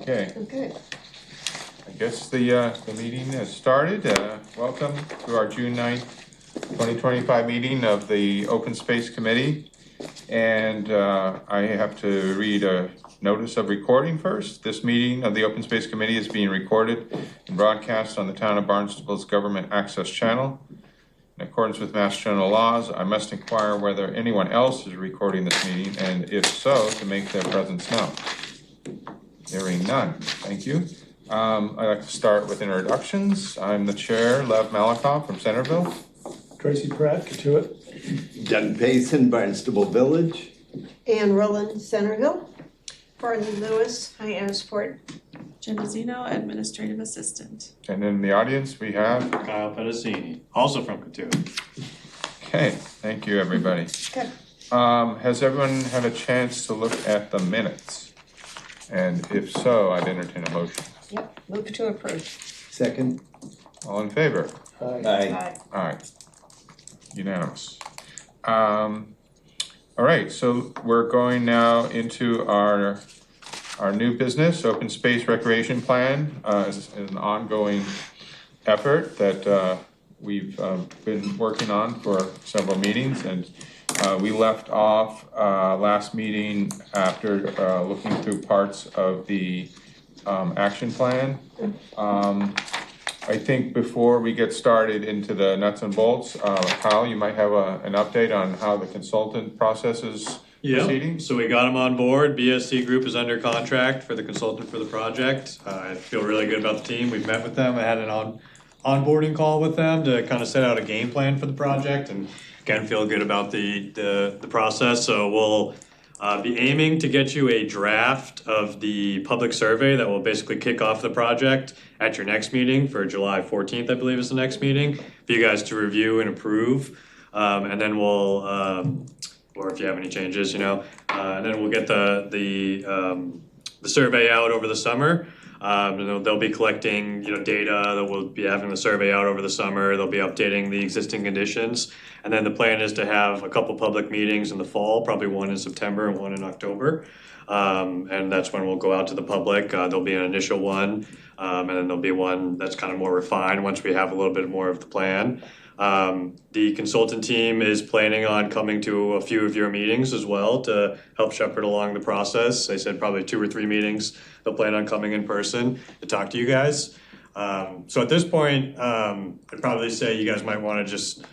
Okay, Okay. I guess the meeting has started. Welcome to our June 9th, 2025 meeting of the Open Space Committee. And I have to read a notice of recording first. This meeting of the Open Space Committee is being recorded and broadcast on the Town of Barnstable's Government Access Channel. In accordance with Mass General laws, I must inquire whether anyone else is recording this meeting, and if so, to make their presence known. Hearing none, thank you. I'd like to start with introductions. I'm the chair, Lev Malakoff from Centerville. Tracy Pratt, Katuitt. Doug Payson, Barnstable Village. Ann Rowland, Centerville. Barney Lewis, High Assport. Genizino, Administrative Assistant. And in the audience, we have, Kyle Pedicini, also from Katuitt. okay, thank you, everybody. Okay. Has everyone had a chance to look at the minutes? And if so, I'd entertain a motion. Yep, move to approve. Second. All in favor? Aye. All right, unanimous. All right, so we're going now into our new business, Open Space Recreation Plan, is an ongoing effort that we've been working on for several meetings, and we left off last meeting after looking through parts of the action plan. I think before we get started into the nuts and bolts, Kyle, you might have an update on how the consultant process is proceeding? So we got them on board. BSC Group is under contract for the consultant for the project. I feel really good about the team. We've met with them. I had an onboarding call with them to kind of set out a game plan for the project, and again, feel good about the process. So we'll be aiming to get you a draft of the public survey that will basically kick off the project at your next meeting for July 14th, I believe is the next meeting, for you guys to review and approve. And then we'll, or if you have any changes, and then we'll get the survey out over the summer. They'll be collecting, data. That we'll be having the survey out over the summer. They'll be updating the existing conditions, and then the plan is to have a couple public meetings in the fall, probably one in September and one in October, and that's when we'll go out to the public. There'll be an initial one, and then there'll be one that's kind of more refined once we have a little bit more of the plan. The consultant team is planning on coming to a few of your meetings as well to help shepherd along the process. They said probably 2 or 3 meetings. They'll plan on coming in person to talk to you guys. So at this point, I'd probably say you guys might want to just,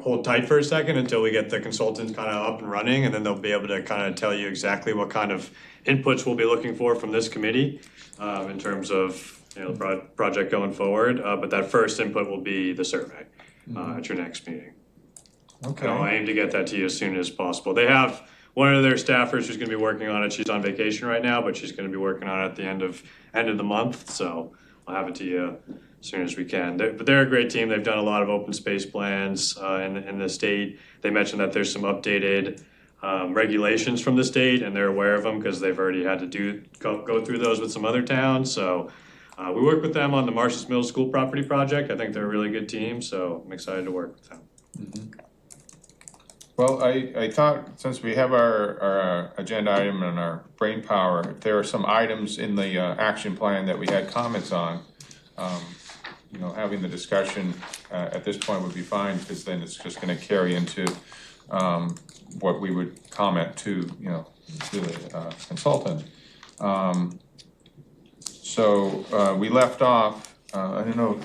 hold tight for a second until we get the consultants kind of up and running, and then they'll be able to kind of tell you exactly what kind of inputs we'll be looking for from this committee in terms of the project going forward. But that first input will be the survey. At your next meeting. Okay. I'll aim to get that to you as soon as possible. They have one of their staffers who's going to be working on it. She's on vacation right now, but she's going to be working on it at the end of the month. So I'll have it to you as soon as we can. But they're a great team. They've done a lot of open space plans in the state. They mentioned that there's some updated regulations from the state, and they're aware of them because they've already had to go through those with some other towns. So. We work with them on the Marshall's Middle School property project. I think they're a really good team, so I'm excited to work with them. Mm-hmm. Well, I thought since we have our agenda item and our brain power, if there are some items in the action plan that we had comments on, having the discussion at this point would be fine, because then it's just going to carry into what we would comment to the consultant. So we left off, I don't know,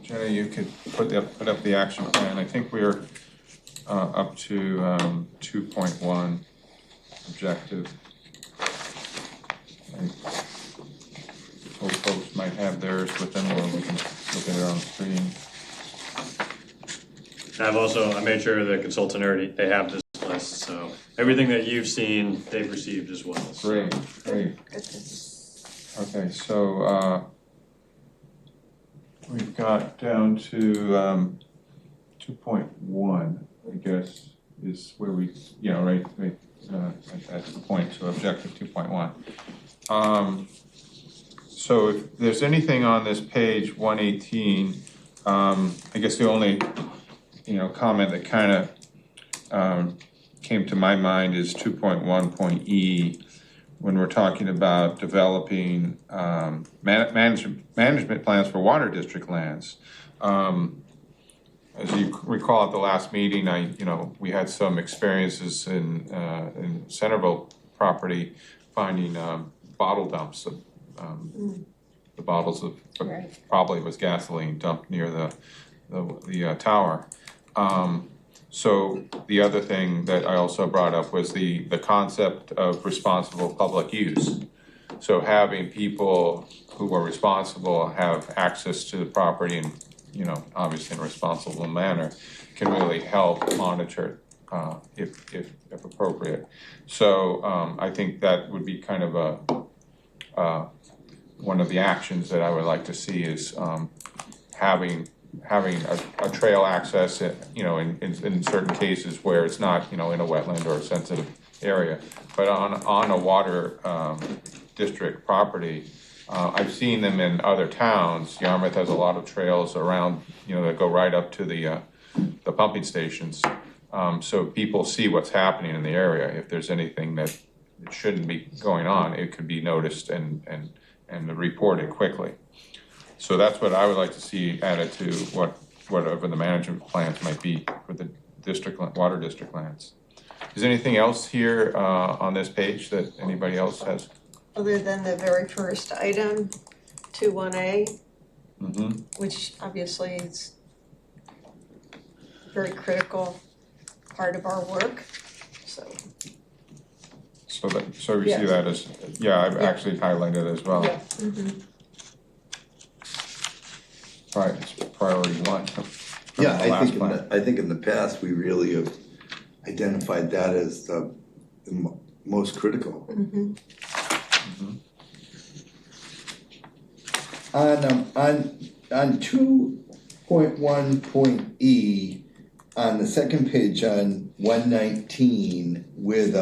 Jenna, you could put up the action plan. I think we're up to 2.1 objective. I hope folks might have theirs with them, or we can look at it on the screen. I made sure the consultant they have this list, so everything that you've seen, they've received as well. So. Great. Okay, so we've got down to 2.1, I guess, is where we, right at the point to objective 2.1. So if there's anything on this page 118, I guess the only, comment that kind of came to my mind is 2.1.E, when we're talking about developing management plans for water district lands. As you recall at the last meeting, we had some experiences in Centerville property finding bottle dumps of the bottles of probably was gasoline dumped near the tower. So the other thing that I also brought up was the concept of responsible public use. So having people who are responsible have access to the property and, obviously in a responsible manner can really help monitor if appropriate. So I think that would be kind of one of the actions that I would like to see is having a trail access, in certain cases where it's not, in a wetland or a sensitive area, but on a water district property. I've seen them in other towns. Yarmouth has a lot of trails around, that go right up to the pumping stations. So people see what's happening in the area. If there's anything that shouldn't be going on, it could be noticed and reported quickly. So that's what I would like to see added to whatever the management plans might be for the water district lands. Is there anything else here on this page that anybody else has? Other than the very first item, 21A, which obviously is a very critical part of our work, so. So we see that as, I've actually highlighted it as well. Yeah. Right, it's priority one. Yeah, I think in the past, we really have identified that as the most critical. On 2.1.E, on the second page on 119, with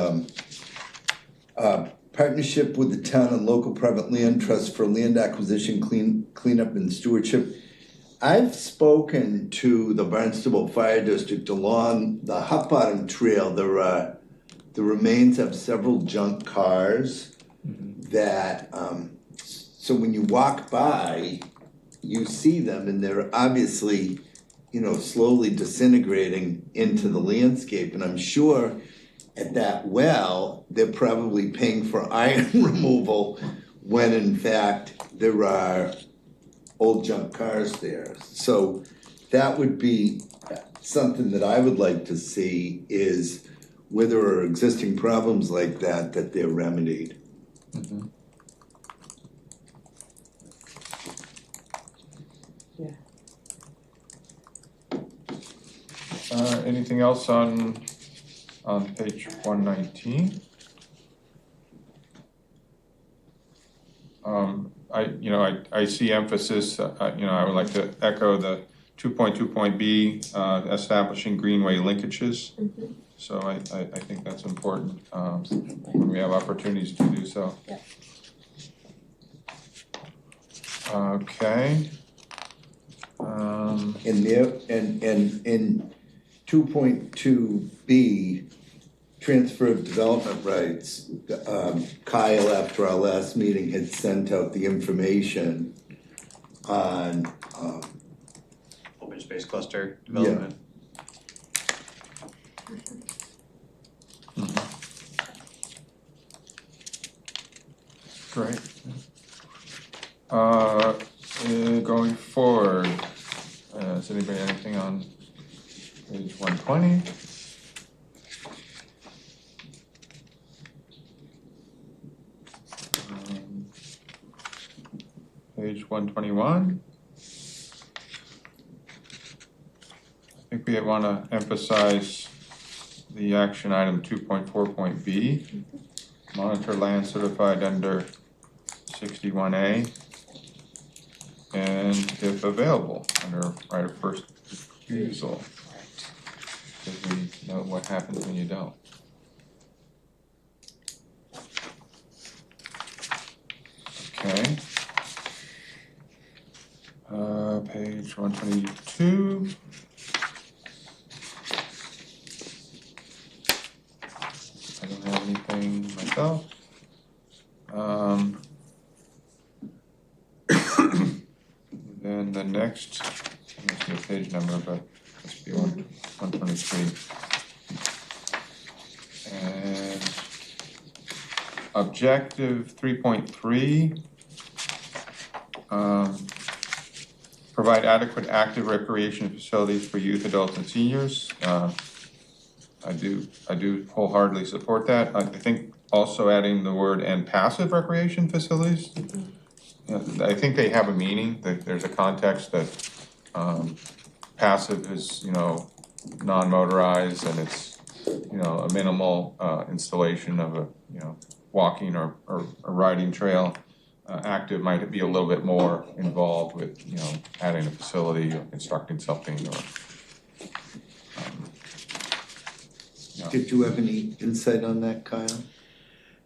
partnership with the town and local private land trust for land acquisition, cleanup and stewardship. I've spoken to the Barnstable Fire District along the Hot Bottom Trail. The remains of several junk cars that, so when you walk by, you see them and they're obviously, slowly disintegrating into the landscape. And I'm sure at that well, they're probably paying for iron removal when in fact there are old junk cars there. So that would be something that I would like to see, is where there are existing problems like that they're remedied. Anything else on page 119? I see emphasis, I would like to echo the 2.2.B, establishing greenway linkages. So I think that's important when we have opportunities to do so. Okay. And 2.2B, transfer of development rights, Kyle, after our last meeting, had sent out the information on Open space cluster development. Great. Going forward, does anybody have anything on page 120? Page 121. I think we want to emphasize the action item 2.4.B, monitor land certified under 61A, and if available, under right of first refusal. Because we know what happens when you don't. Okay. Page 122. I don't have anything myself. next, I don't see a page number, but it must be 123. And objective 3.3, provide adequate active recreation facilities for youth, adults, and seniors. I do wholeheartedly support that. I think also adding the word "and passive recreation facilities." I think they have a meaning. That there's a context that passive is, non-motorized, and it's, a minimal installation of a, walking or riding trail. Active might be a little bit more involved with, adding a facility or constructing something or. Did you have any insight on that, Kyle?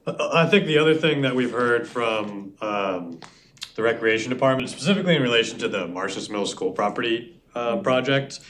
I think the other thing that we've heard from the recreation department, specifically in relation to the Marshall Middle School property project,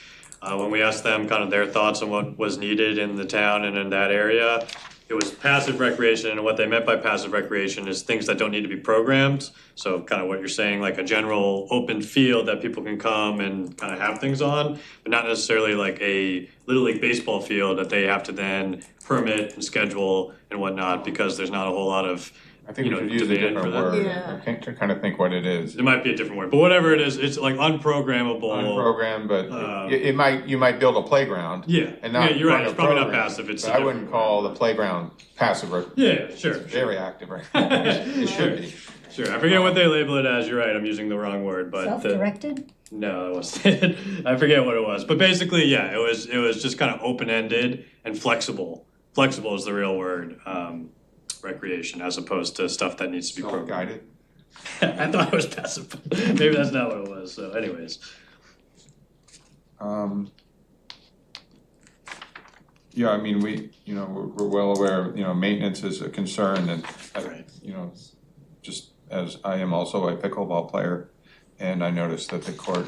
when we asked them kind of their thoughts on what was needed in the town and in that area, it was passive recreation, and what they meant by passive recreation is things that don't need to be programmed. So kind of what you're saying, like a general open field that people can come and kind of have things on, but not necessarily like a Little League baseball field that they have to then permit and schedule and whatnot, because there's not a whole lot of, I think we should use a demand for different that. word. Yeah. I can't to kind of think what it is. There might be a different word, but whatever it is, it's like unprogrammable. Unprogrammed, but you might build a playground. Yeah, And not yeah, you're right, run a it's probably not program. passive, it's But a I different wouldn't call the playground passive. Yeah, sure. Very active, right? It should be. Sure, I forget what they label it as, you're right, I'm using the wrong word, but. Self-directed? No, that wasn't it. I forget what it was, but basically, yeah, it was just kind of open-ended and flexible. Flexible is the real word, recreation, as opposed to stuff that needs to be programmed. Self-guided. I thought it was passive, maybe that's not what it was, so anyways. Yeah, I mean, we're well aware, maintenance is a concern, and, Right. just as I am also a pickleball player, and I noticed that the court,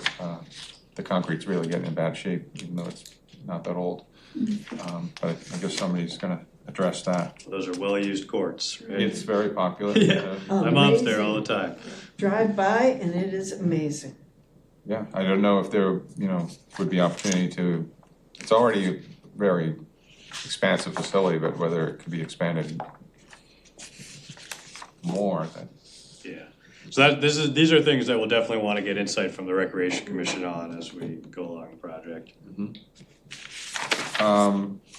the concrete's really getting in bad shape, even though it's not that old. But I guess somebody's gonna address that. Those are well-used courts, right? It's very popular. Yeah. My mom's there all the time. Drive by and it is amazing. Yeah, I don't know if there, would be opportunity to, it's already a very expansive facility, but whether it could be expanded more, that. Yeah, so these are things that we'll definitely want to get insight from the Recreation Commission on as we go along the project.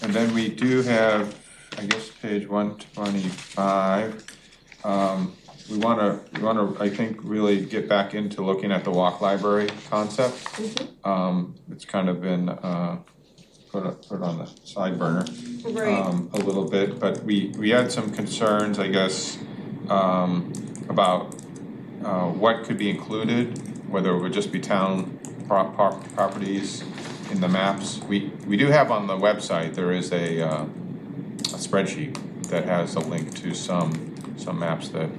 And then we do have, I guess, page 125. We wanna, I think, really get back into looking at the walk library concept. It's kind of been, put on the side burner. Right. A little bit, but we had some concerns, I guess, about what could be included, whether it would just be town properties in the maps. We do have on the website, there is a spreadsheet that has a link to some maps that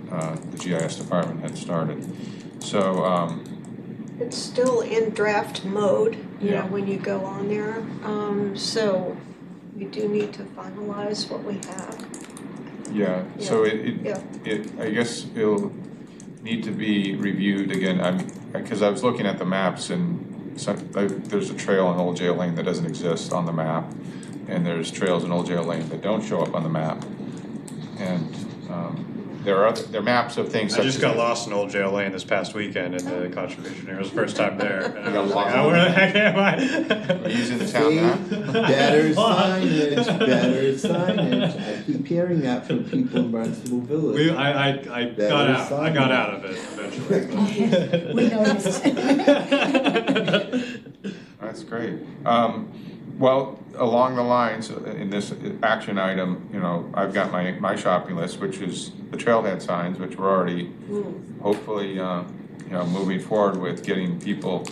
the GIS department had started. So It's still in draft mode, Yeah. when you go on there. So we do need to finalize what we have. yeah, so Yeah. I guess it'll need to be reviewed again. Because I was looking at the maps, and there's a trail in Old Jail Lane that doesn't exist on the map, and there's trails in Old Jail Lane that don't show up on the map. And there are maps of things I such just as. got lost in Old Jail Lane this past weekend in the conservation area. It was the first time there. And I was got like, lost. oh, where the heck am Are I? you using the town map? Better signage. I keep hearing that from people in Barnstable Village. I got out of it eventually. We noticed. That's great. Well, along the lines, in this action item, I've got my shopping list, which is the trailhead signs, which we're already hopefully, moving forward with getting people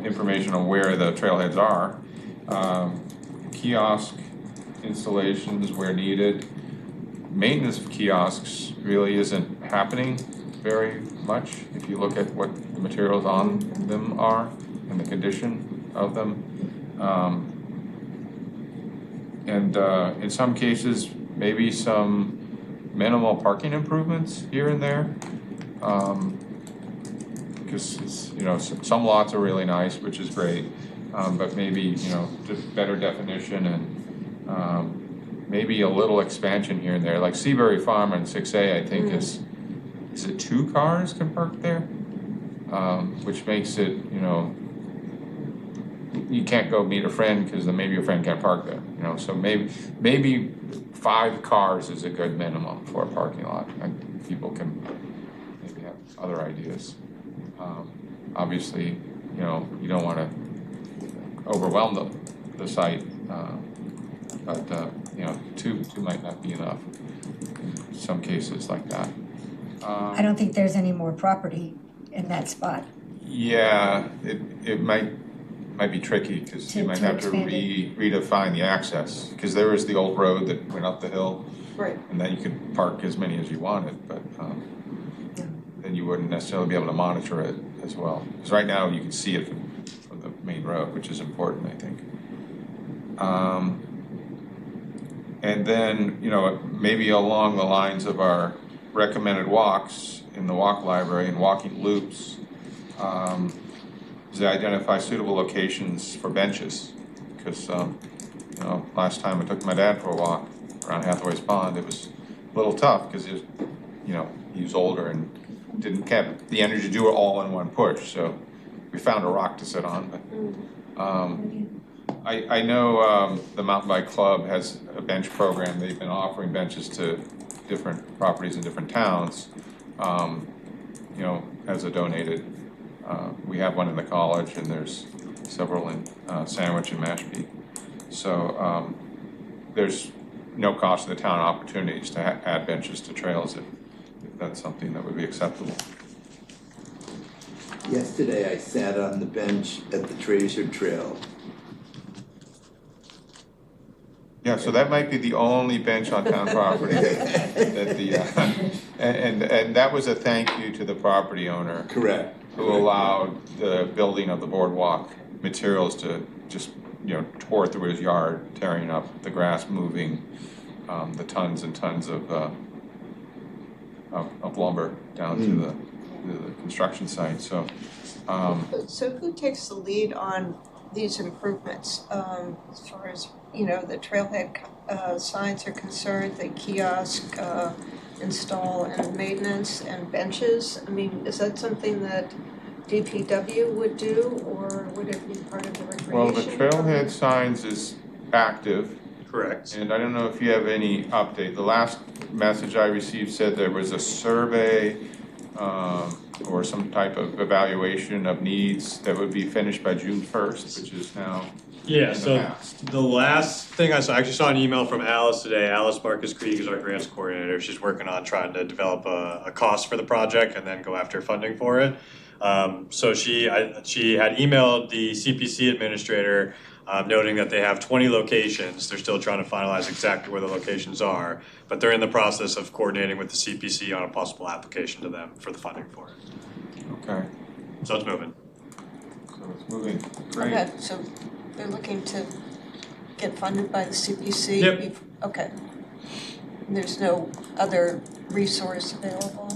information on where the trailheads are. Kiosk installations where needed. Maintenance of kiosks really isn't happening very much if you look at what the materials on them are and the condition of them. And in some cases, maybe some minimal parking improvements here and there. because, you know, some lots are really nice, which is great, but maybe, you know, just better definition and maybe a little expansion here and there. Like Seabury Farm on 6A, I think is it 2 cars can park there? Which makes it, you know, you can't go meet a friend because then maybe your friend can't park there, you know, so maybe 5 cars is a good minimum for a parking lot, and people can maybe have other ideas. Obviously, you know, you don't want to overwhelm the site, but you know, two might not be enough in some cases like that. I don't think there's any more property in that spot. Yeah, it might be tricky because you To might have to expand it. redefine the access, because there was the old road that went up the hill, Right. and then you could park as many as you wanted, but then you wouldn't necessarily be able to monitor it as well. Because right now you can see it from the main road, which is important, I think. And then, you know, maybe along the lines of our recommended walks in the walk library and walking loops, is to identify suitable locations for benches. Because, you know, last time I took my dad for a walk around Hathaway's Pond, it was a little tough because he was, you know, he was older and didn't have the energy to do it all in one push. So we found a rock to sit on. But I know the Mountain Bike Club has a bench program. They've been offering benches to different properties in different towns, you know, as a donated. We have one in the college, and there's several in Sandwich and Mashpee. So there's no cost to the town, opportunities to add benches to trails if that's something that would be acceptable. Yesterday I sat on the bench at the Treasure Trail. Yeah, so that might be the only bench on town property that the, and that was a thank you to the property owner. Correct. Who allowed the building of the boardwalk materials to just, you know, tore through his yard, tearing up the grass, moving the tons and tons of lumber down to the construction site. So, So who takes the lead on these improvements, as far as, you know, the trailhead signs are concerned, the kiosk install and maintenance and benches? I mean, is that something that DPW would do, or would it be part of the recreation? well, the trailhead signs is active. Correct. And I don't know if you have any update. The last message I received said there was a survey or some type of evaluation of needs that would be finished by June 1st, which is now Yeah, in the so past. the last thing I actually saw an email from Alice today. Alice Marcus Krieg is our grants coordinator. She's working on trying to develop a cost for the project and then go after funding for it. So she had emailed the CPC administrator noting that they have 20 locations. They're still trying to finalize exactly where the locations are, but they're in the process of coordinating with the CPC on a possible application to them for the funding for it. Okay, So it's moving. so it's moving. Great. Okay, so they're looking to get funded by the CPC? Yep. Okay. And there's no other resource available?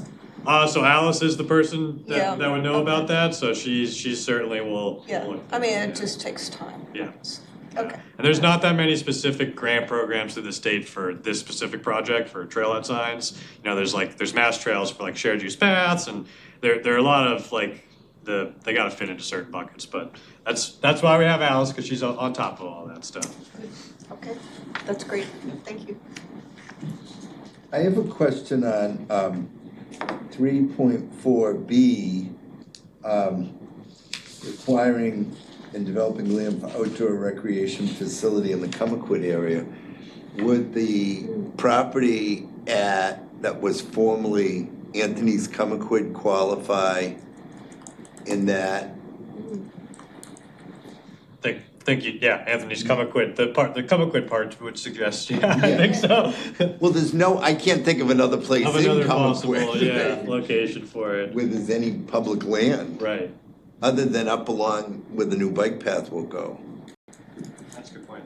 So Alice is the person Yeah, that would know okay. about that, so she certainly will. Yeah, will- I mean, it just takes time. Yeah. Okay. And there's not that many specific grant programs through the state for this specific project for trailhead signs. You know, there's mass trails for like shared use paths, and there are a lot of like they got to fit into certain buckets. But that's why we have Alice, because she's on top of all that stuff. Okay, that's great, thank you. I have a question on 3.4B, requiring and developing land for outdoor recreation facility in the Comaquid area. Would the property that was formerly Anthony's Comaquid qualify in that? Anthony's Comaquid. The Comaquid part would suggest, I think so. Well, I can't think of another place Of in another possible, Comaquid location for it. where there's any public land, Right. other than up along where the new bike path will go. That's a good point.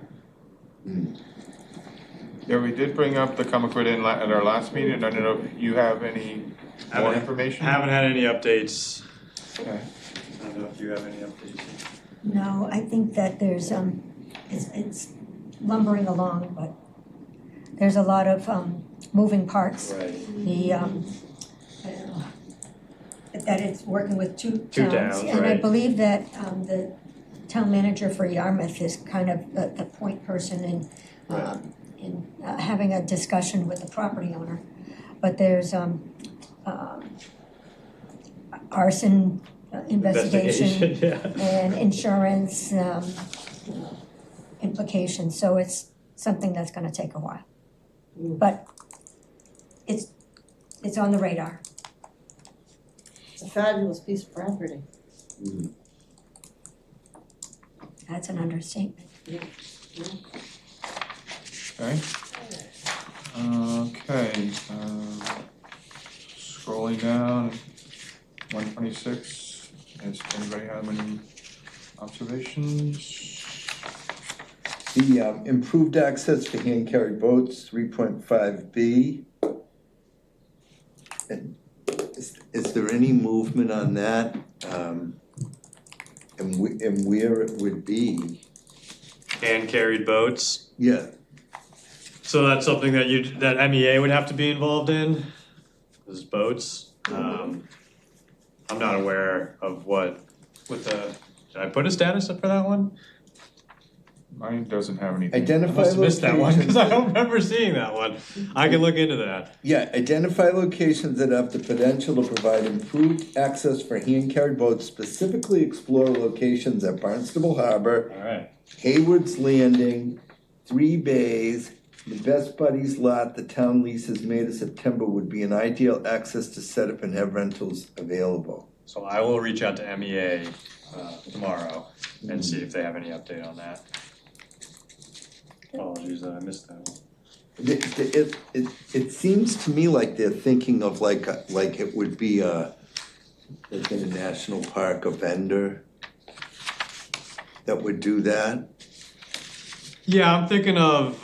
Yeah, we did bring up the Comaquid at our last meeting. I don't know if you have any more information? Haven't had any updates Okay. I don't know if you have any updates. No, I think that there's, it's lumbering along, but there's a lot of, moving parts. Right. The, I don't know, that it's working with two Two towns. towns, And I right. believe that, the town manager for Yarmouth is kind of the point person in having a discussion with the property owner. But there's, arson investigation Yeah. and insurance, implications, so it's something that's gonna take a while. But it's on the radar. It's a fabulous piece of property. That's an understatement. Okay. Okay, scrolling down, 126, does anybody have any observations? The improved access for hand-carried boats, 3.5B. And is there any movement on that? And where it would be? Hand carried boats. Yeah, So that's something that that MEA would have to be involved in, is boats. I'm not aware of what, did I put a status up for that one? Mine doesn't have anything. I identify must have missed that one, locations. cause I don't remember seeing that one. I can look into that. Yeah, identify locations that have the potential to provide improved access for hand-carried boats, specifically explore locations at Barnstable Harbor, Alright. Hayward's Landing, 3 bays, the Best Buddies lot the town leases May to September would be an ideal access to set up and have rentals available. So I will reach out to MEA tomorrow and see if they have any update on that. Apologies that I missed that one. It seems to me like they're thinking of like it would be like in a national park, a vendor that would do that. Yeah, I'm thinking of,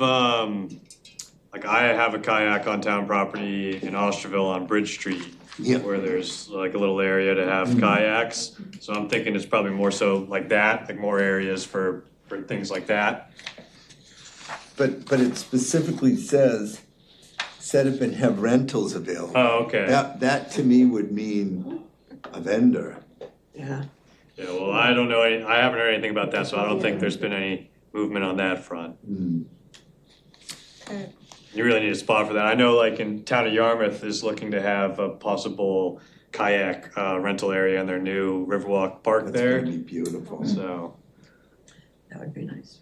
like I have a kayak on town property in Osterville on Bridge Street. Yeah. Where there's like a little area to have kayaks, so I'm thinking it's probably more so like that, like more areas for things like that. But it specifically says set up and have rentals available. Oh, okay. That to me would mean a vendor. Yeah. Yeah, well, I don't know, I haven't heard anything about that, so I don't think there's been any movement on that front. Okay. You really need a spot for that. I know like in town of Yarmouth is looking to have a possible kayak rental area in their new Riverwalk Park That's there, gonna be beautiful. so. That would be nice.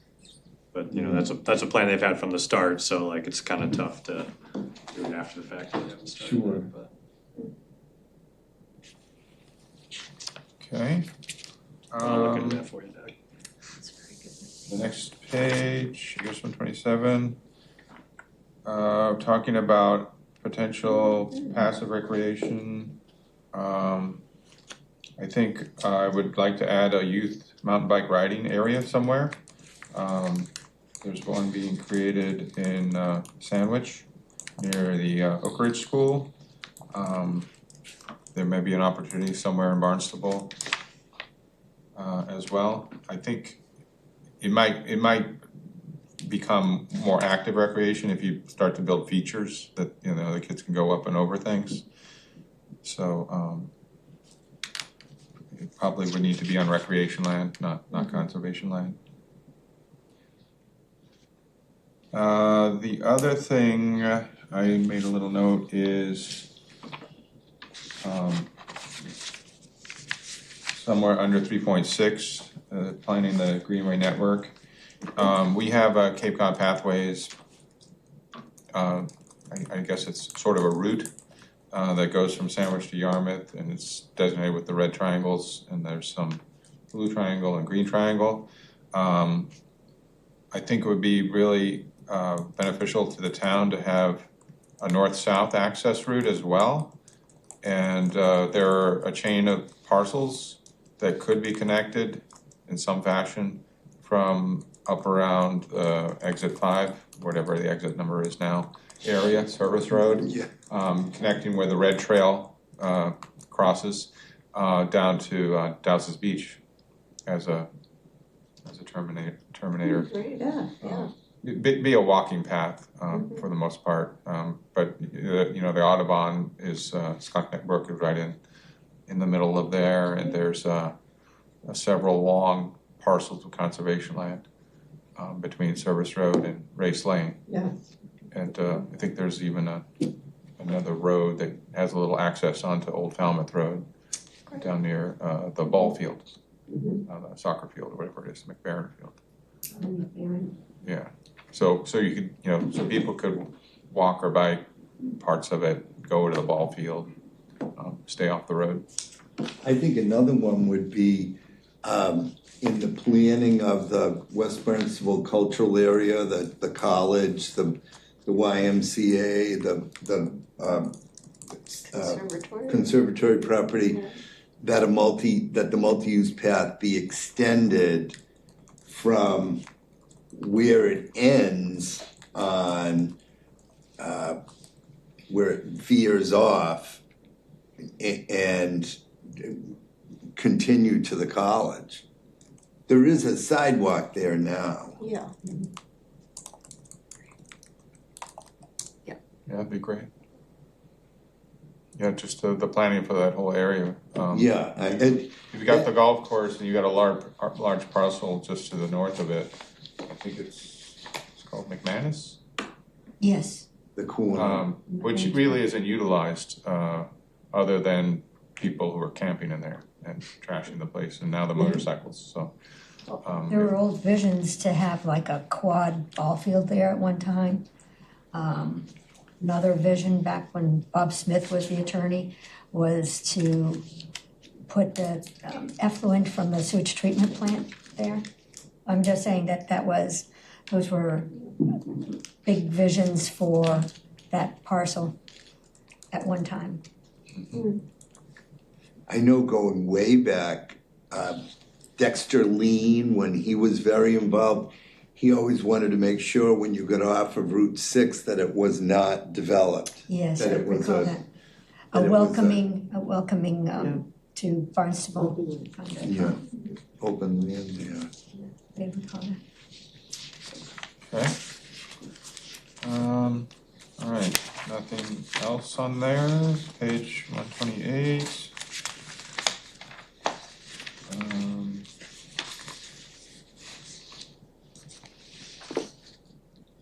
But you know, that's a plan they've had from the start, so like it's kind of tough to do it after the fact. When they haven't started, Sure. but- Okay. I'll look into that for you, Doug. That's very good. The next page, I guess 127. Talking about potential passive recreation. I think I would like to add a youth mountain bike riding area somewhere. There's one being created in Sandwich near the Oak Ridge School. There may be an opportunity somewhere in Barnstable as well. I think it might become more active recreation if you start to build features that, you know, the kids can go up and over things. So it probably would need to be on recreation land, not conservation land. The other thing I made a little note is somewhere under 3.6, planning the Greenway network. We have Cape Cod Pathways. I guess it's sort of a route that goes from Sandwich to Yarmouth, and it's designated with the red triangles, and there's some blue triangle and green triangle. I think it would be really beneficial to the town to have a north-south access route as well. And there are a chain of parcels that could be connected in some fashion from up around exit 5, whatever the exit number is now, area, service road. Yeah. Connecting where the red trail crosses. down to Dowses Beach as a terminator. Great. Yeah, yeah. Be a walking path, for the most part, but, the Audubon is, Skunk Brook is right in the middle of there, and there's, several long parcels of conservation land, between Service Road and Race Lane. Yeah. And, I think there's even another road that has a little access onto Old Falmouth Road down near, the ball field, the soccer field, or whatever it is, McBaron Field. Yeah, so you could, so people could walk or bike parts of it, go to the ball field, stay off the road. I think another one would be, in the planning of the West Barnstable cultural area, the college, the YMCA, the Conservatory. conservatory property, that the multi-use path be extended from where it ends on, where it veers off and continue to the college. There is a sidewalk there now. Yeah. Yeah, that'd be great. Yeah, just the planning for that whole area. Yeah, You've got the golf course and you got a large parcel just to the north of it. I think it's called McManus, Yes, the corner. which really isn't utilized, other than people who are camping in there and trashing the place, and now the motorcycles, so. there were old visions to have like a quad ball field there at one time. Another vision back when Bob Smith was the attorney was to put the effluent from the sewage treatment plant there. I'm just saying those were big visions for that parcel at one time. I know going way back, Dexter Lean, when he was very involved, he always wanted to make sure when you got off of Route 6 that it was not developed. Yes, That I it was recall a- that. that A it was welcoming to Barnstable. Yeah, open land there. They recall that. Okay. All right, nothing else on there, page 128.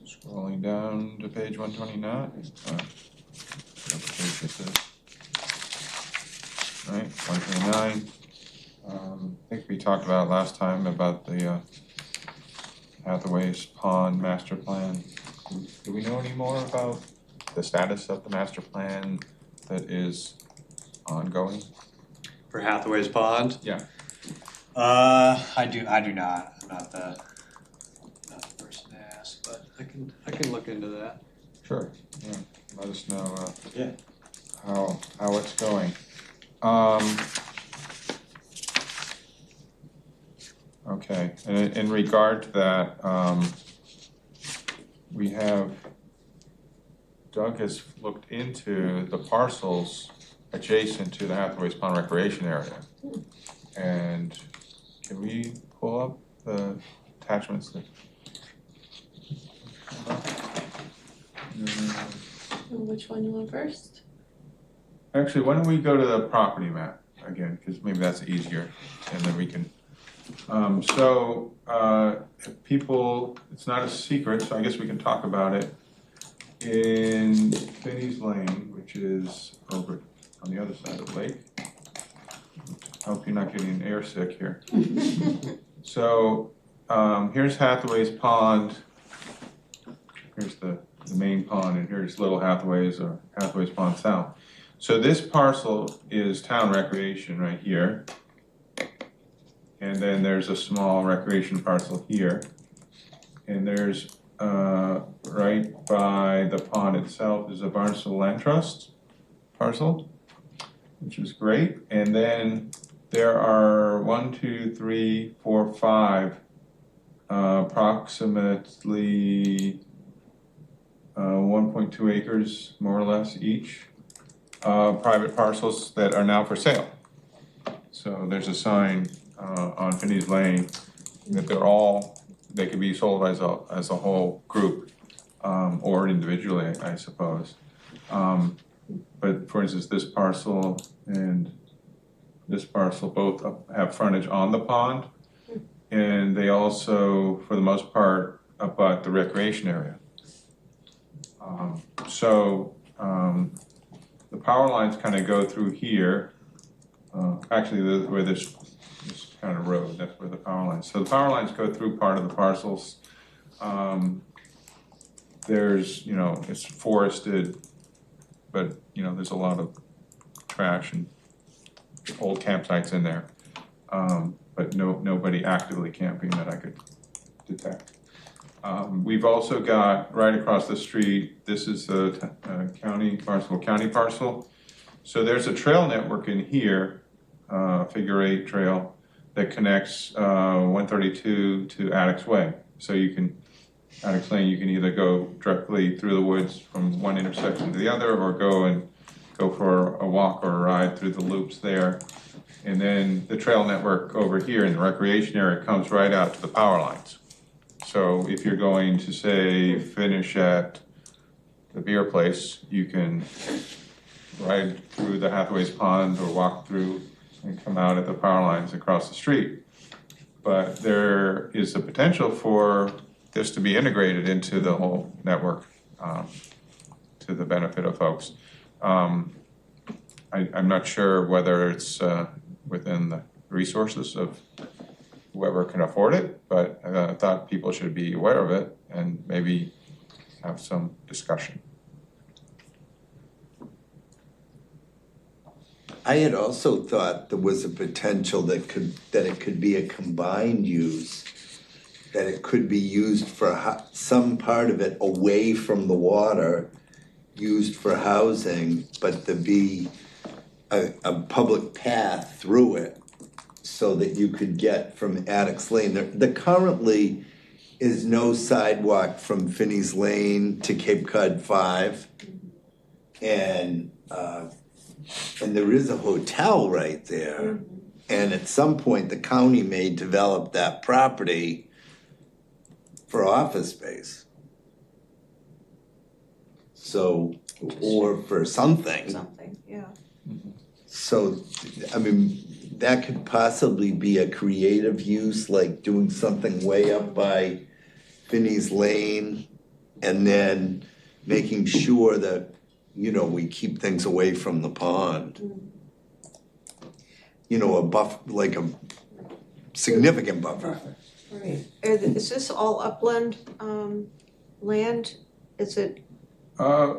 Scrolling down to page 129. Whatever page this is. All right, 129. I think we talked about last time about the Hathaway's Pond master plan. Do we know any more about the status of the master plan that is ongoing? For Hathaway's Pond? Yeah. I do not, I'm not the person to ask, but I can look into that. Sure, yeah, let us know, Yeah. how it's going. Okay, and in regard to that, Doug has looked into the parcels adjacent to the Hathaway's Pond Recreation Area. And can we pull up the attachments that? Which one you want first? Actually, why don't we go to the property map again, because maybe that's easier, and then we can. If people, it's not a secret, so I guess we can talk about it. In Finney's Lane, which is over on the other side of the lake. I hope you're not getting air sick here. So, here's Hathaway's Pond. Here's the main pond, and here's Little Hathaway's or Hathaway's Pond South. So this parcel is town recreation right here. And then there's a small recreation parcel here. And there's, right by the pond itself is a Barnstable Land Trust parcel, which is great. And then there are approximately 1.2 acres, more or less, each, private parcels that are now for sale. So there's a sign on Finney's Lane that they could be sold as a whole group, or individually, I suppose. But for instance, this parcel and this parcel both have frontage on the pond. And they also, for the most part, abut the recreation area. The power lines kind of go through here. Actually, where this kind of road, that's where the power lines. So the power lines go through part of the parcels. There's, it's forested, but, there's a lot of trash and old campsites in there. But nobody actively camping that I could detect. We've also got right across the street, this is the Barnstable County parcel. So there's a trail network in here, figure 8 trail, that connects 132 to Addicts Way. So Addicts Lane, you can either go directly through the woods from one intersection to the other, or go for a walk or a ride through the loops there. And then the trail network over here in the recreation area comes right out to the power lines. So if you're going to, say, finish at the beer place, you can ride through the Hathaway's Pond or walk through and come out at the power lines across the street. But there is the potential for this to be integrated into the whole network, to the benefit of folks. I'm not sure whether it's within the resources of whoever can afford it, but I thought people should be aware of it and maybe have some discussion. I had also thought there was a potential that it could be a combined use, that it could be used for some part of it away from the water, used for housing, but to be a public path through it so that you could get from Addicts Lane. There currently is no sidewalk from Finney's Lane to Cape Cod 5. And there is a hotel right there. And at some point, the county may develop that property for office space. So, or for something. Something, yeah. So, I mean, that could possibly be a creative use, like doing something way up by Finney's Lane and then making sure that, we keep things away from the pond. A like a significant buffer. Right. Is this all upland land? Is it? I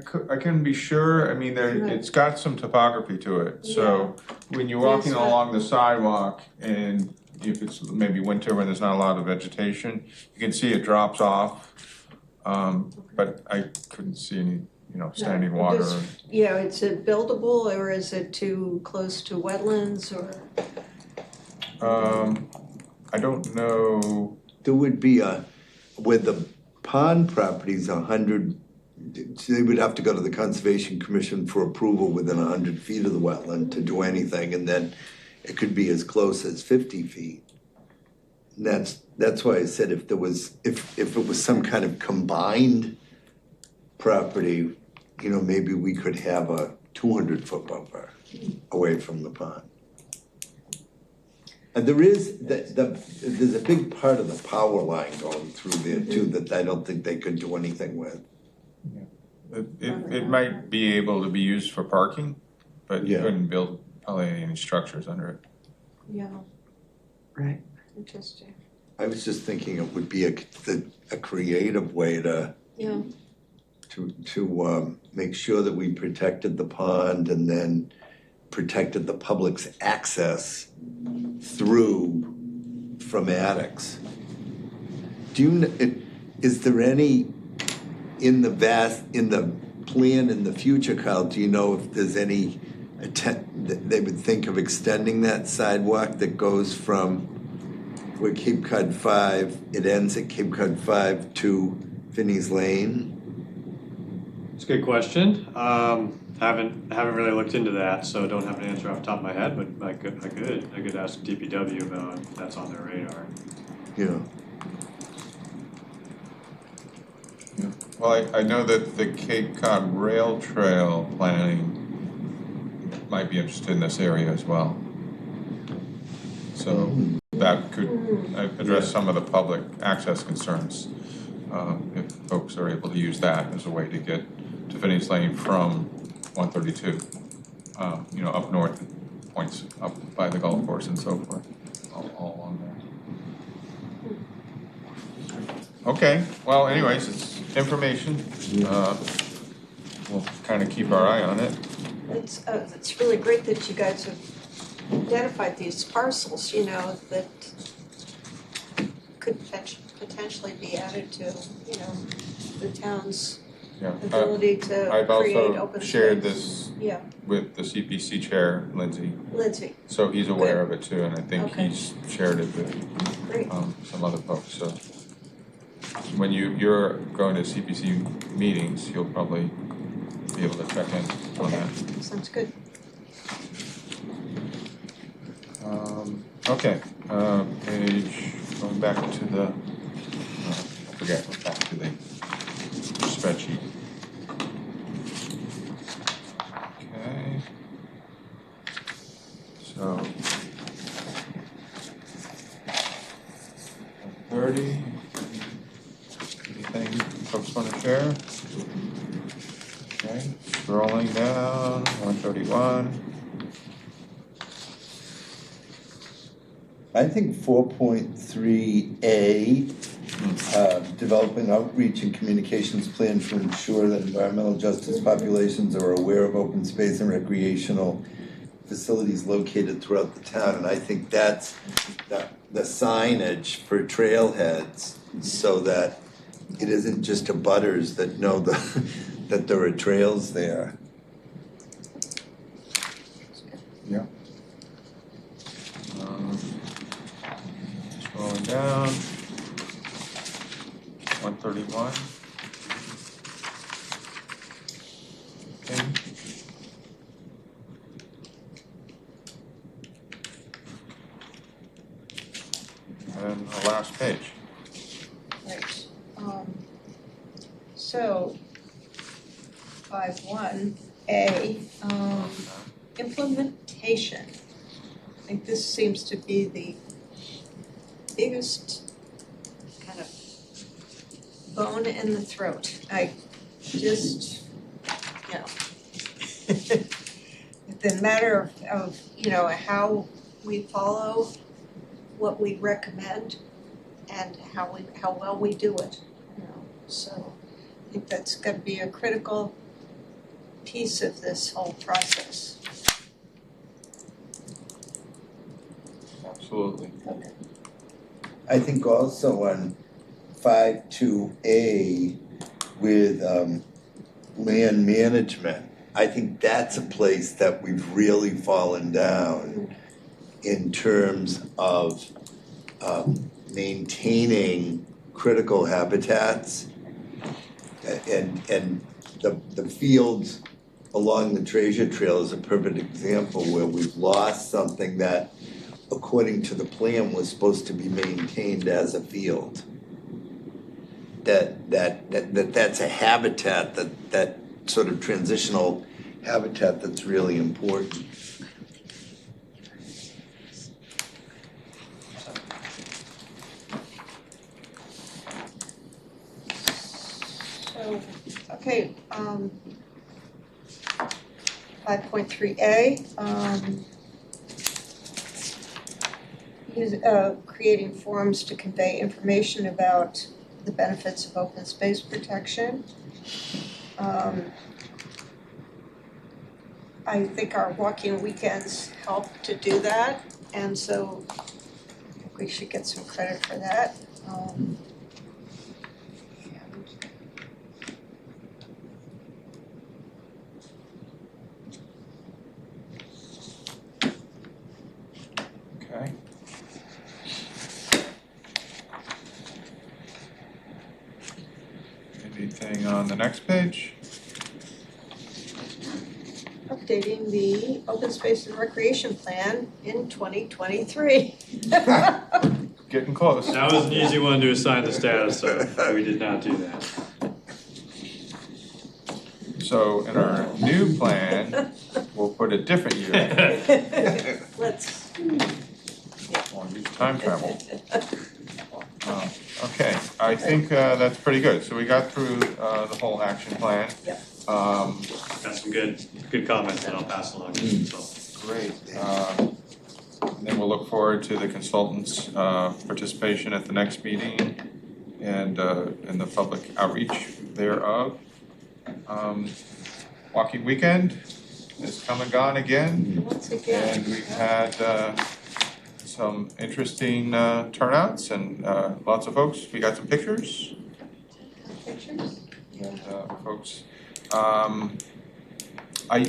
couldn't be sure. I mean, it's got some topography to it. So when you're walking along the sidewalk, and if it's maybe winter when there's not a lot of vegetation, you can see it drops off. But I couldn't see any, standing water. Is it buildable, or is it too close to wetlands, or? I don't know. There would be with the pond properties, 100, they would have to go to the Conservation Commission for approval within 100 feet of the wetland to do anything, and then it could be as close as 50 feet. And that's why I said if it was some kind of combined property, maybe we could have a 200-foot buffer away from the pond. And there's a big part of the power line going through there too that I don't think they could do anything with. It might be able to be used for parking, but you couldn't build probably any structures under it. Yeah. Right. Interesting. I was just thinking it would be a creative way to make sure that we protected the pond and then protected the public's access through from Addicts. Is there any in the plan in the future, Kyle, do you know if there's any that they would think of extending that sidewalk that goes from where Cape Cod 5, it ends at Cape Cod 5 to Finney's Lane? It's a good question. Haven't really looked into that, so don't have an answer off the top of my head, but I could ask DPW about if that's on their radar. Yeah. Well, I know that the Cape Cod Rail Trail planning might be interested in this area as well. So that could address some of the public access concerns, if folks are able to use that as a way to get to Phineas Lane from 132, up north, points up by the golf course and so forth, all along there. Okay, well, anyways, it's information. We'll kind of keep our eye on it. It's really great that you guys have identified these parcels, that could potentially be added to, the town's Yeah. ability to I've create also open shared space. this Yeah, with the CPC chair, Lindsay, Lindsay, so he's aware of it too, and I think Okay. he's shared it with great. some other folks, so. When you're going to CPC meetings, you'll probably be able to check in on Okay, that. sounds good. Okay, page, going back to the, I forget, back to the spreadsheet. Okay. So. 30. Anything folks want to share? Okay, scrolling down, 131. I think 4.3A, developing outreach and communications plan to ensure that environmental justice populations are aware of open space and recreational facilities located throughout the town. And I think that's the signage for trailheads, so that it isn't just abutters that know that there are trails there. Yeah. Scrolling down, 131. Okay. And the last page. Right. So, 5.1A, implementation. I think this seems to be the biggest kind of bone in the throat. I just, the matter of how we follow what we recommend and how well we do it, So I think that's gonna be a critical piece of this whole process. Absolutely. I think also on 5.2A with land management, I think that's a place that we've really fallen down in terms of maintaining critical habitats. And the fields along the Treasure Trail is a perfect example where we've lost something that, according to the plan, was supposed to be maintained as a field. That's a habitat, that sort of transitional habitat that's really important. So, okay, 5.3A, creating forums to convey information about the benefits of open space protection. I think our walking weekends help to do that, and so I think we should get some credit for that. Okay. Anything on the next page? updating the open space and recreation plan in 2023. Getting close. That was an easy one to assign the status of, we did not do that. So in our new plan, we'll put a different year. Let's, We'll use time travel. Okay, I think that's pretty good. So we got through the whole action plan. Yep. Got some good comments that I'll pass along, so. Great. And then we'll look forward to the consultants' participation at the next meeting and the public outreach thereof. Walking weekend is come and gone again, once again. and we've had some interesting turnouts and lots of folks. We got some pictures. Pictures? And folks, I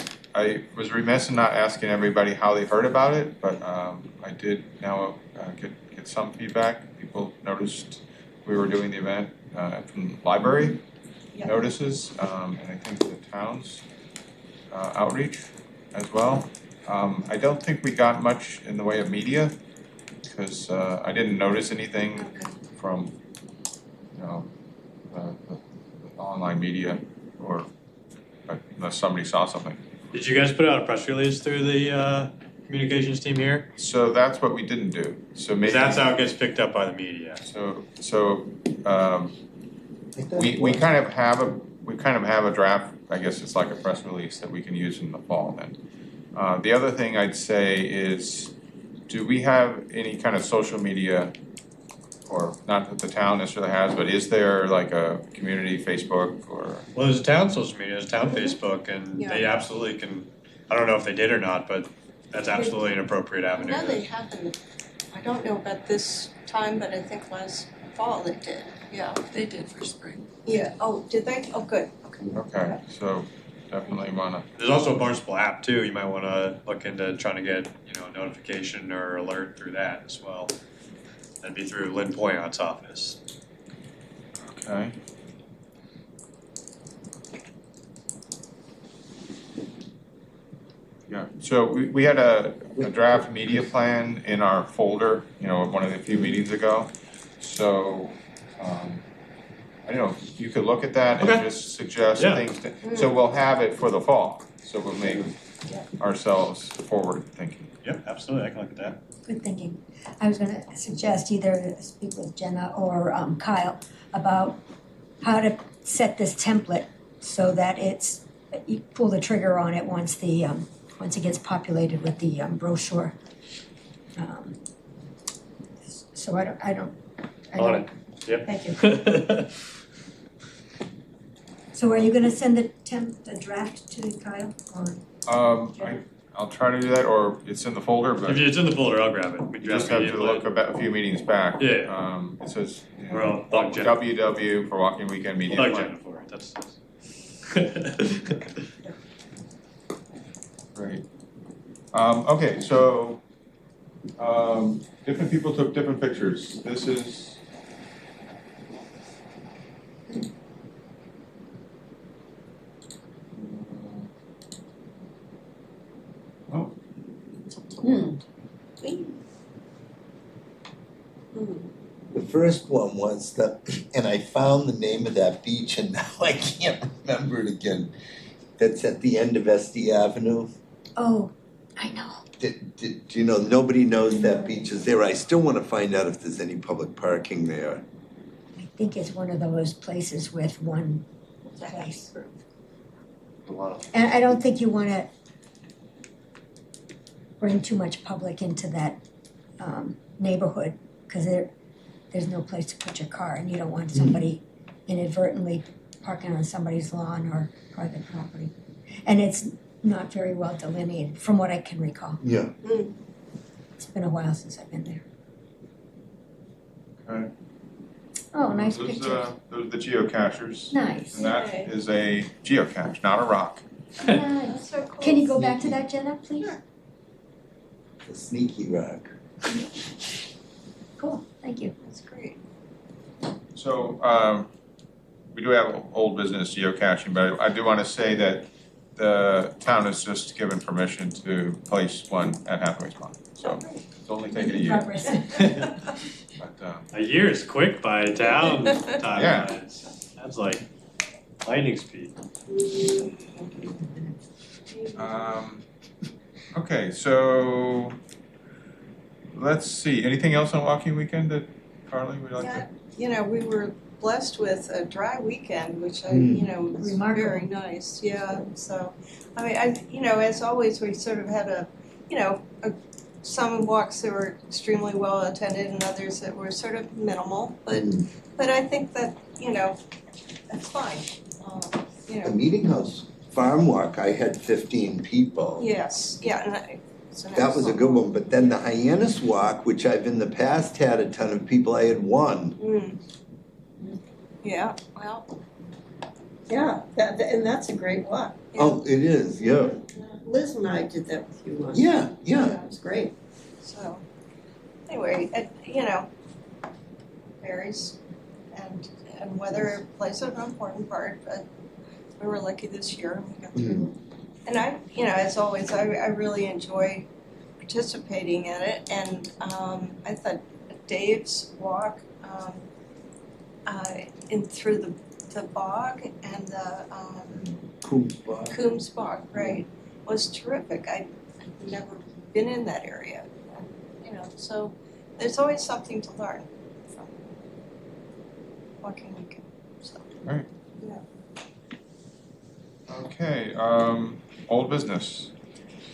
was remiss in not asking everybody how they heard about it, but I did now get some feedback. People noticed we were doing the event from the library Yep. notices, and I think the town's outreach as well. I don't think we got much in the way of media, because I didn't notice anything from, you know, the online media, or unless somebody saw something. Did you guys put out a press release through the communications team here? So that's what we didn't do. So maybe Because that's how it gets picked up by the media. So we kind of have a draft. I guess it's like a press release that we can use in the fall then. The other thing I'd say is, do we have any kind of social media, or not that the town necessarily has, but is there like a community Facebook or? Well, there's a town social media, there's a town Facebook, and they absolutely can, I don't know if they did or not, but that's absolutely an appropriate I avenue. know they haven't, I don't know about this time, but I think last fall they did, yeah. They did for spring. Yeah, oh, did they? Oh, good, okay. Okay, so definitely wanna. There's also a Barnstable app too, you might wanna look into trying to get, a notification or alert through that as well. That'd be through Lynn Poyon's office. Okay. Yeah, so we had a draft media plan in our folder, one of the few meetings ago. So, I don't know, you could look at that and Okay. just suggest Yeah. things. So we'll have it for the fall, so we'll make ourselves forward thinking. Yep, absolutely, I can look at that. Good thinking. I was gonna suggest either speak with Jenna or Kyle about how to set this template so that you pull the trigger on it once it gets populated with the brochure. So I don't. On it, yep. Thank you. So are you gonna send the draft to Kyle or? I'll try to do that, or it's in the folder, but If it's in the folder, I'll grab it. We you just have to look about a few meetings back. Yeah. It says, Well, bug Jenna. WW for Walking Weekend Media Bug Plan. Jenna for it, that's. Great. Okay, so, different people took different pictures. This is. Oh, The first one was and I found the name of that beach and now I can't remember it again. That's at the end of SD Avenue. Oh, I know. Nobody knows that beach is there. I still wanna find out if there's any public parking there. I think it's one of those places with one place. And I don't think you wanna bring too much public into that neighborhood, cause there's no place to put your car, and you don't want somebody inadvertently parking on somebody's lawn or private property. And it's not very well delineated, from what I can recall. Yeah. It's been a while since I've been there. okay. Oh, nice Those, pictures. those are the geocachers. Nice. And that Yay. is a geocache, not a rock. Nice. So cool. Can you go back to that, Jenna, please? The sneaky rock. Cool, thank you. That's great. So, we do have old business geocaching, but I do want to say that the town has just given permission to place one at Hathaway's Pond, so it's only taken a year. Progress. But, A year is quick by town timelines. That's like lightning speed. Okay, so let's see, anything else on walking weekend that Carly would like to? Yeah, we were blessed with a dry weekend, which was Remarkable. very nice, yeah, so. I mean, as always, we sort of had some walks that were extremely well attended and others that were sort of minimal, but I think that, that's fine. The Meeting House Farm Walk, I had 15 people. Yes, yeah, and it's an That was a excellent good one, but then the Hyannis Walk, which I've in the past had a ton of people, I had one. Yeah, well, Yeah, and that's a great walk. Oh, it is, yeah. Liz and I did that with you once. Yeah. It was great. so, anyway, varies, and weather plays an important part, but we were lucky this year, and we got through. And as always, I really enjoy participating in it, and I thought Dave's walk in through the bog and the Coombs Bog, right, was terrific. I'd never been in that area, so there's always something to learn from walking weekend. So. Right. Yeah. Okay, old business,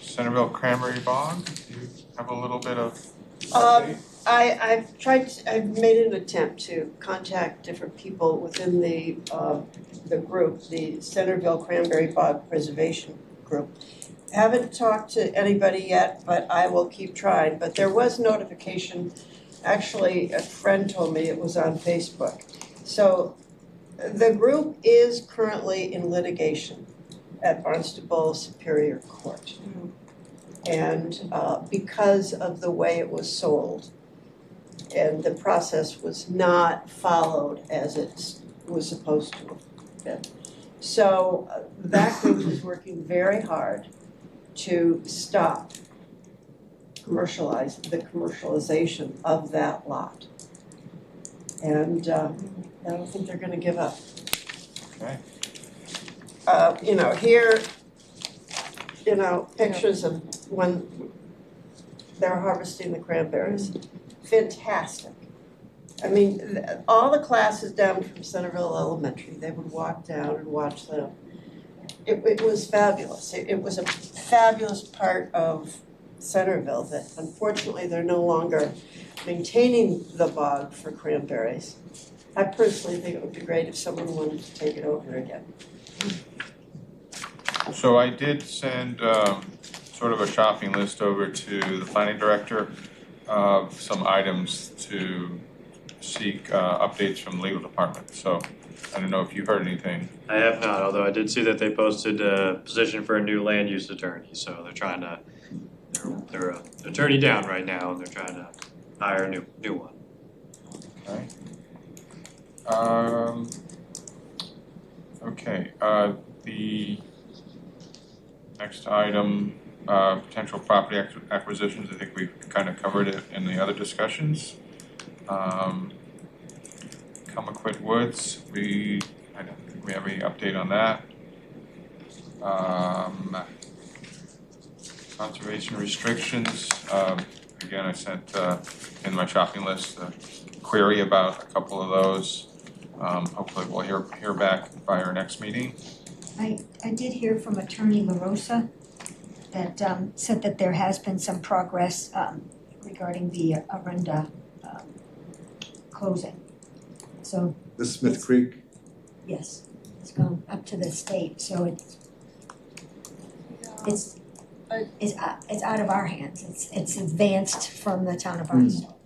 Centerville Cranberry Bog, do you have a little bit of update? I've made an attempt to contact different people within the group, the Centerville Cranberry Bog Preservation Group. Haven't talked to anybody yet, but I will keep trying. But there was notification, actually a friend told me it was on Facebook. So the group is currently in litigation at Barnstable Superior Court. And because of the way it was sold, and the process was not followed as it was supposed to have been. So that group is working very hard to stop the commercialization of that lot. And I don't think they're gonna give up. Okay. Here, pictures of when they're harvesting the cranberries. Fantastic. I mean, all the classes down from Centerville Elementary, they would walk down and watch them. It was fabulous. It was a fabulous part of Centerville that unfortunately they're no longer maintaining the bog for cranberries. I personally think it would be great if someone wanted to take it over again. So I did send sort of a shopping list over to the planning director of some items to seek updates from the legal department. So I don't know if you heard anything. I have not, although I did see that they posted a position for a new land use attorney, so they're trying to, they're an attorney down right now, and they're trying to hire a new one. Okay. Okay, the next item, potential property acquisitions, I think we've kind of covered it in the other discussions. Comaquid Woods, I don't think we have any update on that. Conservation restrictions, again, I sent in my shopping list a query about a couple of those. Hopefully we'll hear back by our next meeting. I did hear from Attorney LaRosa that said that there has been some progress regarding the Arunda closing. So, The Smith Creek. yes, it's gone up to the state, so it's out of our hands. It's advanced from the town of Barnstable,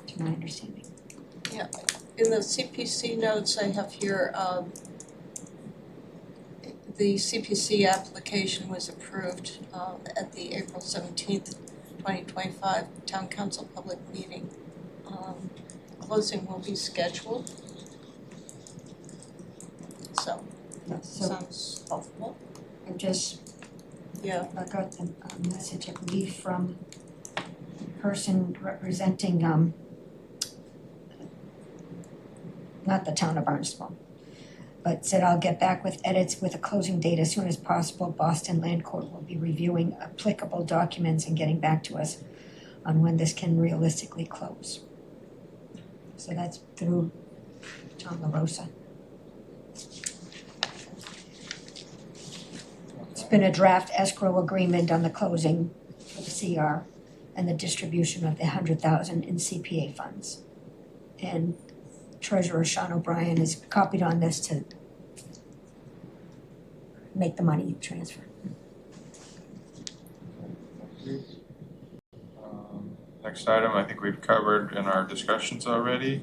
to my understanding. Yeah, in the CPC notes I have here, the CPC application was approved at the April 17th, 2025 Town Council public meeting. Closing will be scheduled. So, that sounds helpful. I just, Yeah. I got the message, I believe, from the person representing, not the town of Barnstable, but said, I'll get back with edits with a closing date as soon as possible. Boston Land Court will be reviewing applicable documents and getting back to us on when this can realistically close. So that's through Tom LaRosa. It's been a draft escrow agreement on the closing for the CR and the distribution of the 100,000 in CPA funds. And Treasurer Sean O'Brien is copied on this to make the money transfer. Next item, I think we've covered in our discussions already.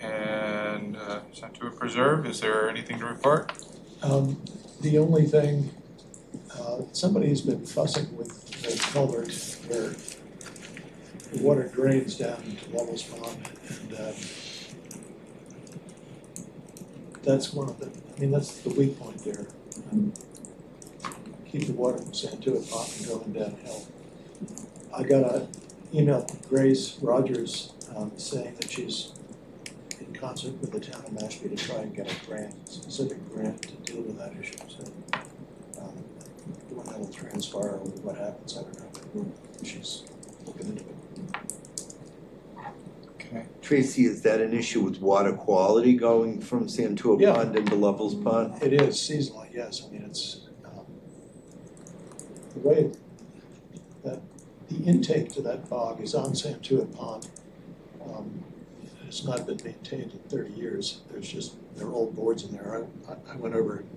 And Centuit Preserve, is there anything to report? The only thing, somebody's been fussing with the culvert where the water drains down into Lovell's Pond, and that's one of the, I mean, that's the weak point there. Keep the water from Centuit Pond from going downhill. I got an email from Grace Rogers saying that she's in concert with the town of Mashpee to try and get a grant, a specific grant to deal with that issue. So when that will transpire or what happens, I don't know. But she's looking into it. Okay. Tracy, is that an issue with water quality going from Santua Yeah. Pond into Lovell's Pond? It is seasonally, yes. I mean, it's the way that the intake to that bog is on Santuit Pond. It's not been maintained in 30 years. There are old boards in there. I went over and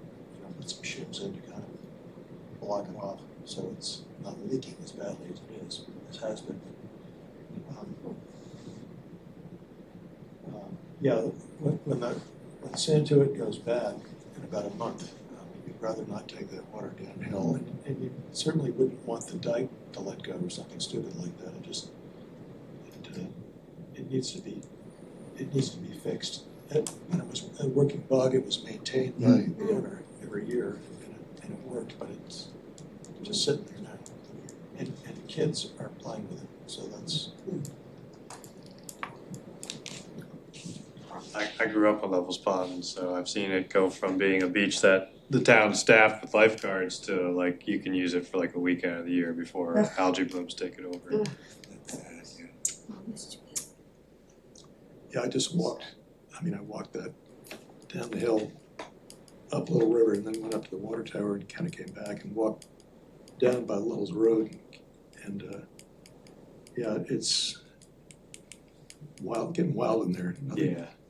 put some shims in to kind of block it off, so it's not leaking as badly as it is, as has been. When Santuit goes bad in about a month, you'd rather not take that water downhill, and you certainly wouldn't want the dike to let go or something stupid like that. It needs to be fixed. When it was a working bog, it was maintained by the owner every year, and it worked, but it's just sitting there now. And kids are playing with it, so that's. I grew up on Lovell's Pond, so I've seen it go from being a beach that the town staffed with lifeguards to like you can use it for like a week out of the year before algae blooms take it over. Yeah, I walked that down the hill, up Little River, and then went up to the water tower and kind of came back and walked down by Little's Road. And it's wild, getting wild in there.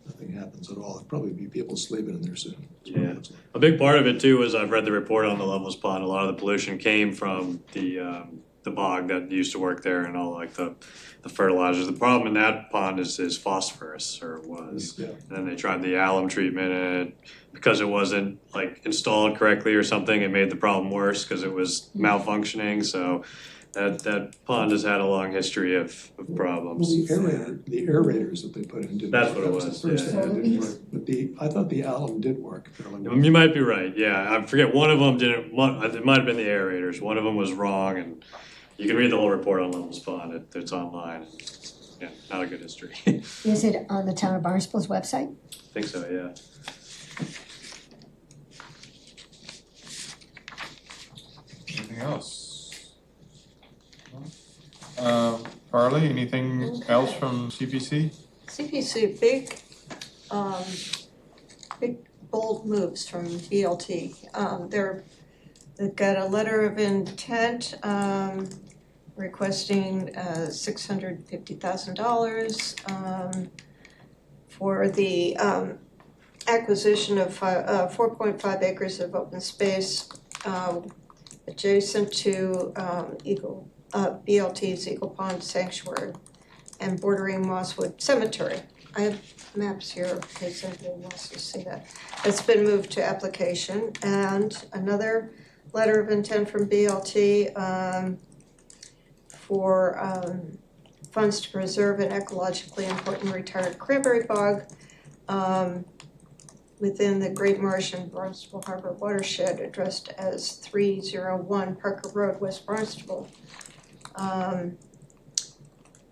Nothing happens at all. There'll probably be people sleeping in there soon. Yeah. A big part of it too is I've read the report on the Lovell's Pond. A lot of the pollution came from the bog that used to work there and all like the fertilizers. The problem in that pond is phosphorus, or was. Yeah. And then they tried the alum treatment, and because it wasn't like installed correctly or something, it made the problem worse because it was malfunctioning. So that pond has had a long history of problems. Well, the aerators that they put in didn't That's work. what it That was, the first yeah. thing that didn't work. But I thought the alum did work fairly well. You might be right, yeah. I forget, one of them didn't, it might have been the aerators. One of them was wrong, and you can read the whole report on Lovell's Pond. It's online. Yeah, not a good history. I Is it on the town of Barnstable's website? think so, yeah. Anything else? Farley, anything else from CPC? CPC, big bold moves from BLT. They've got a letter of intent, requesting $650,000 for the acquisition of 4.5 acres of open space adjacent to BLT's Eagle Pond Sanctuary and bordering Mosswood Cemetery. I have maps here in case anybody wants to see that. It's been moved to application, and another letter of intent from BLT for funds to preserve an ecologically important retired cranberry bog within the Great Marsh and Barnstable Harbor watershed addressed as 301 Parker Road, West Barnstable.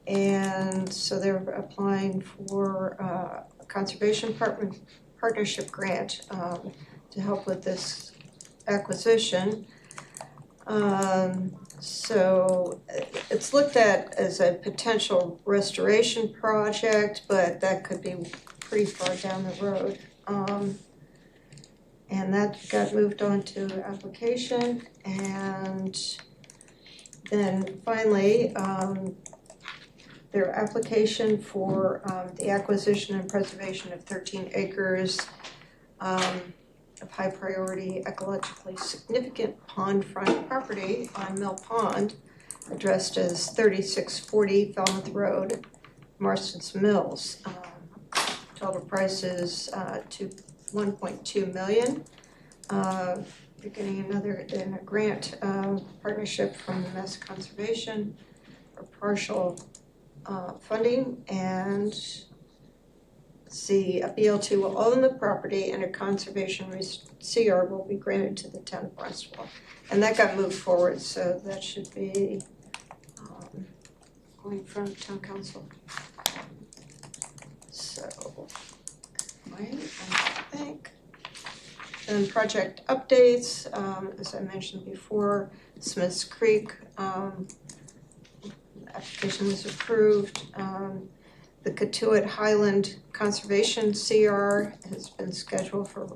And so they're applying for a conservation partnership grant to help with this acquisition. So it's looked at as a potential restoration project, but that could be pretty far down the road. And that got moved on to application, and then finally, their application for the acquisition and preservation of 13 acres of high priority ecologically significant pond-front property on Mill Pond, addressed as 3640 Falmouth Road, Marston's Mills. Total price is to 1.2 million. They're getting in a grant partnership from the Mass Conservation for partial funding, and a BL2 will own the property and a conservation CR will be granted to the town of Barnstable. And that got moved forward, so that should be going in front of town council. So, right, I think. Then project updates, as I mentioned before, Smith's Creek, application was approved. The Katuitt Highland Conservation CR has been scheduled for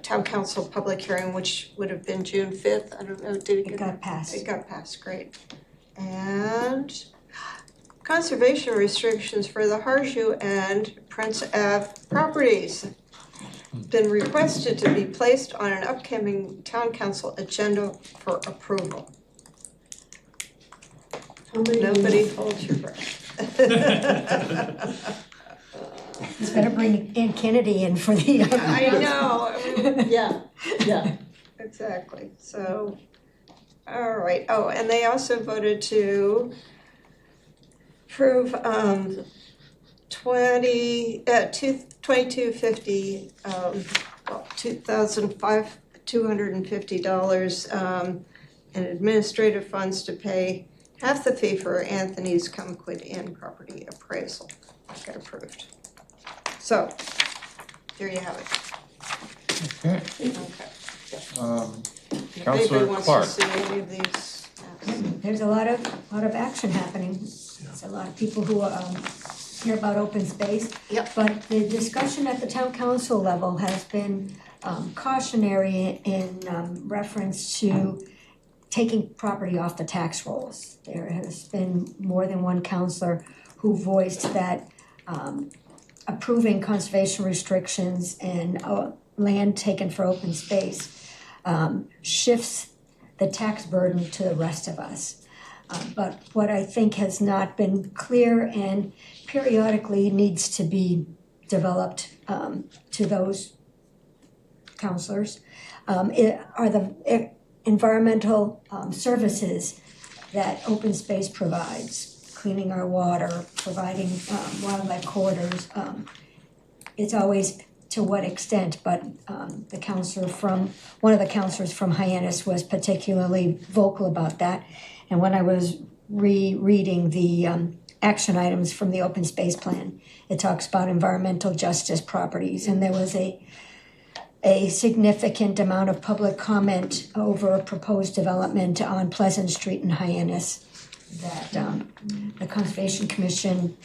town council public hearing, which would have been June 5th. I don't know, did it get? It got passed. It got passed, great. And conservation restrictions for the Harshu and Prince Ave properties been requested to be placed on an upcoming town council agenda for approval. Nobody hold your breath. It's better bring Ann Kennedy in for the. I know. Yeah. Exactly. So, all right. Oh, and they also voted to approve 2250 $2,250 in administrative funds to pay half the fee for Anthony's Kumquid Inn property appraisal. Got approved. So, there you have it. Okay. Okay. If Councilor anybody wants Clark. to see any of these, There's a lot of action happening. There's a lot of people who hear about open space. Yep. But the discussion at the town council level has been cautionary in reference to taking property off the tax rolls. There has been more than one councillor who voiced that approving conservation restrictions and land taken for open space shifts the tax burden to the rest of us. But what I think has not been clear and periodically needs to be developed to those councillors are the environmental services that open space provides, cleaning our water, providing wildlife corridors. It's always to what extent, but one of the councillors from Hyannis was particularly vocal about that. And when I was rereading the action items from the open space plan, it talks about environmental justice properties, and there was a significant amount of public comment over a proposed development on Pleasant Street in Hyannis that the Conservation Commission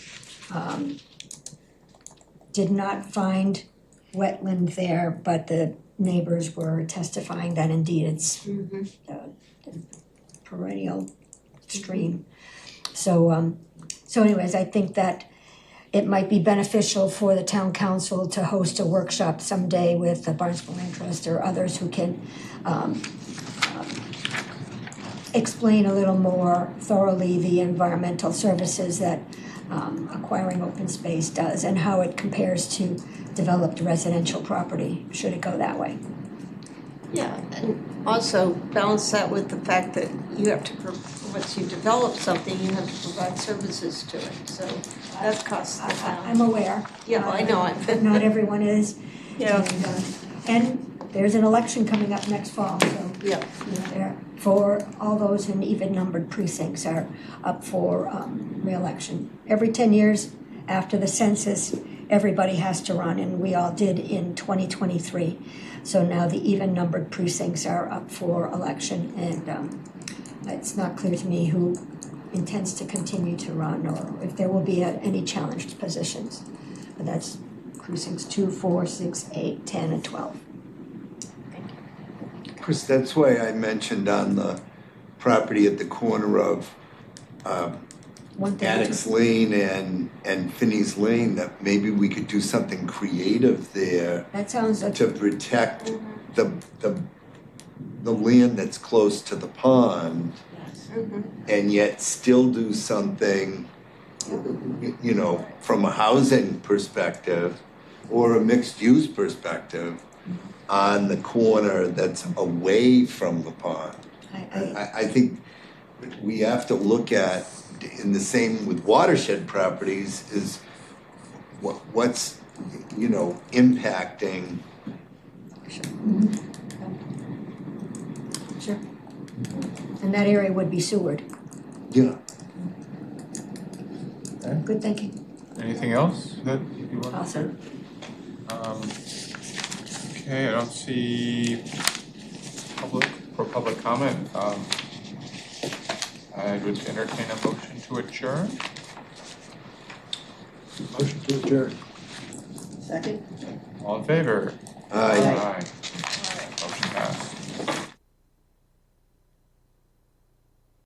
did not find wetland there, but the neighbors were testifying that indeed it's the perennial stream. So anyways, I think that it might be beneficial for the town council to host a workshop someday with the Barnstable Land Trust or others who can explain a little more thoroughly the environmental services that acquiring open space does and how it compares to developed residential property, should it go that way. Yeah, and also balance that with the fact that you have to, once you develop something, you have to provide services to it, so that costs the I'm town. aware. Yeah, I know But it. not everyone is. Yeah, And there's an election coming up next fall, so. yeah. You know, for all those in even-numbered precincts are up for reelection. Every 10 years after the census, everybody has to run, and we all did in 2023. So now the even-numbered precincts are up for election, and it's not clear to me who intends to continue to run or if there will be any challenged positions. But that's precincts 2, 4, 6, 8, 10, and 12. Chris, that's why I mentioned on the property at the corner of 132. Annex Lane and Finney's Lane, that maybe we could do something creative there That sounds to protect the land that's close to the pond and yet still do something, you know, from a housing perspective or a mixed-use perspective on the corner that's away from the pond. I think we have to look at, in the same with watershed properties, is what's, you know, impacting. Sure. And that area would be sewered. Yeah. Good thinking. Anything else that you want to Awesome. Okay, I don't see public comment. I would entertain a motion to adjourn. Motion to adjourn. Second? All in favor? Aye. Aye.